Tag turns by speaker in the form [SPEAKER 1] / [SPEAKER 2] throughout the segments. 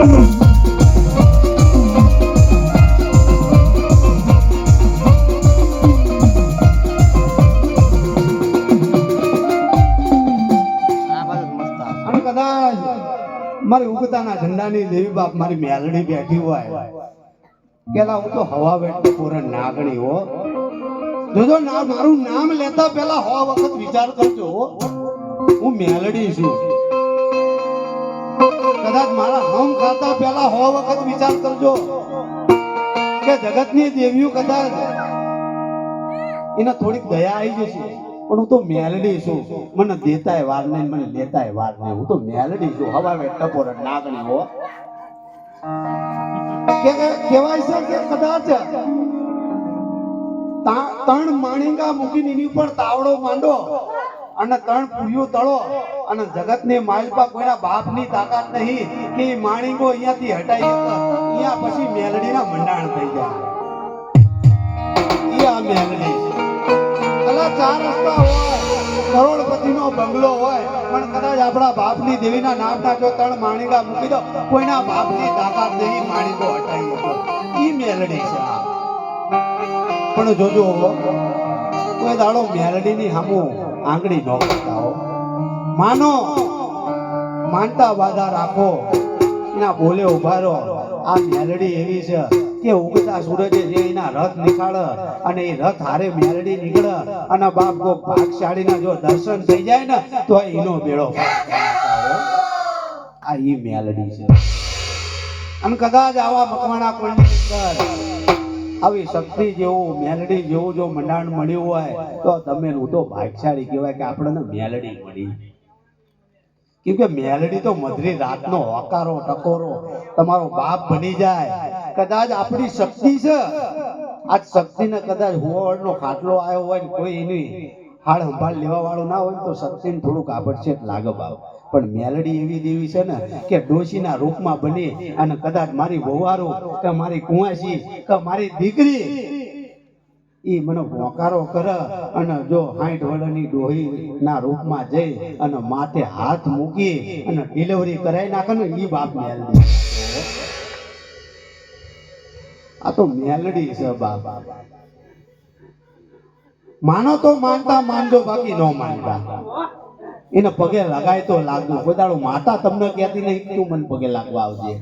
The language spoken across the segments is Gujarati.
[SPEAKER 1] મારી ઉગતાના ઝંડાની દેવી બાપ મારી મેલડી બેઠી હોય પેલા હું તો હવા બેઠો પૂરણ નાગણી હો જોજો મારું નામ લેતા પેલા 100 વખત વિચાર કરજો હું મેલડી છું. કદાચ મારા હમ ખાતા પેલા 100 વખત વિચાર કરજો કે જગતની દેવીઓ કદાચ એને થોડીક દયા આવી જશે પણ હું તો મેલડી છું. મને દેતાય વાર નહીં મને લેતાય વાર નહીં. હું તો મેલડી છું હવા બેઠો પૂરણ નાગણી હો. કહેવાય છે કે કદાચ ત્રણ માણીંગા મૂકીને એની ઉપર તાવડો માંડો અને 3 પૂરીઓ તળો અને જગતની માલપા કોઈના બાપની તાકાત નહીં કે માણીંગો અહીંયાથી હટાઈ અહીંયા પછી મેલડીના મંડાણ થઈ જાય. એ આ મેલડી કલા 4 રસ્તા હોય કરોડપતિનો બંગલો હોય પણ કદાચ આપણા બાપની દેવીના નામના જો 3 માણીંગા મૂકી દો કોઈના બાપની તાકાત નહીં માણીંગો હટાઈ જાય. એ મેલડી છે. પણ જોજો કોઈ દાડો મેલડીની સામું આંગળી ન કરતા હો. માનો માનતા વાદા રાખો એના બોલે ઉભા રહો. આ મેલડી એવી છે કે ઉગતા સૂરજે જે એના રથ નીકાળે અને એ રથ હારે મેલડી નીકળે અને બાપ કો ભાગશાળીના જો દર્શન થઈ જાય ને તો એનો બેડો આ ઈ મેલડી છે. અને કદાચ આવા મકવાણા કોઈની અંદર આવી શક્તિ જેવું મેલડી જેવું જો મંડાણ મળ્યું હોય તો તમે હું તો ભાગશાળી કહેવાય કે આપણને મેલડી મળી. કેમ કે મેલડી તો મધરી રાતનો હોકારો ટકોરો તમારો બાપ બની જાય. કદાચ આપણી શક્તિ છે આ શક્તિને કદાચ હોવડનો ખાટલો આવ્યો હોય ને કોઈ એની હાડ સંભાળ લેવા વાળો ના હોય તો શક્તિને થોડુંક આભડછેટ લાગે બાપ. પણ મેલડી એવી દેવી છે ને કે ડોશીના રૂપમાં બની અને કદાચ મારી વહુવારું કે મારી કુંવાસી કે મારી દીકરી ઈ મને હોકારો કરે અને જો 60 વર્ષની ડોહી ના રૂપમાં જઈ અને માથે હાથ મૂકી અને ડિલિવરી કરાવી નાખે ને ઈ બાપ મેલડી. આ તો મેલડી છે બાપ. માનો તો માનતા માનજો બાકી ન માનતા એને પગે લગાય તો લાગવું. કોઈ દાડો માતા તમને કહેતી નહીં તું મને પગે લાગવા આવજે.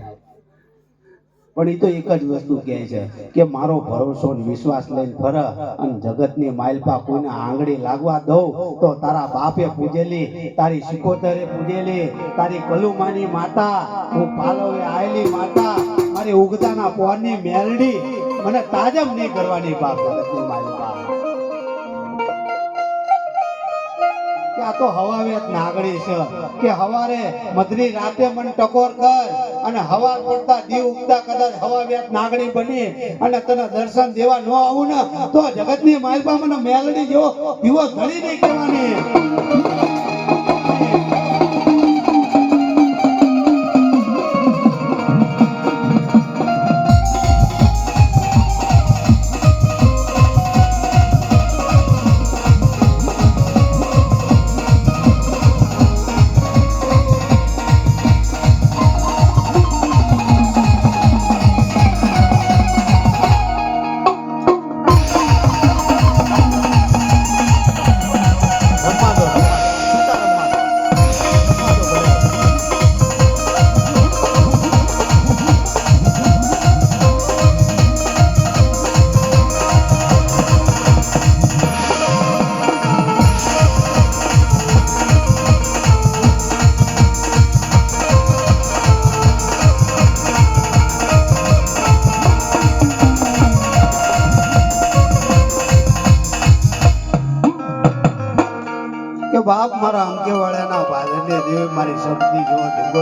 [SPEAKER 1] પણ એ તો એક જ વસ્તુ કહે છે કે મારો ભરોસો ને વિશ્વાસ લઈને ફર અને જગતની માલપા કોઈને આંગળી લાગવા દઉં તો તારા બાપે પૂજેલી તારી શિકોતરે પૂજેલી તારી કલુમાની માતા હું પાલવે આયેલી માતા મારી ઉગતાના પોરની મેલડી મને તાજમ નહીં કરવાની બાપ જગતની માલપા. આ તો હવાવેત નાગડી છે કે હવારે મધરી રાતે મન ટકોર કર અને હવાર પડતા દીવ ઉગતા કદાચ હવાવેત નાગડી બની અને તને દર્શન દેવા ન આવું ને તો જગતની માલપા મને મેલડી જેવો દીવો ધળી નહીં કરવાની. બાપ મારા અંકે વાળાના ભાઈને દેવ મારી શક્તિ જો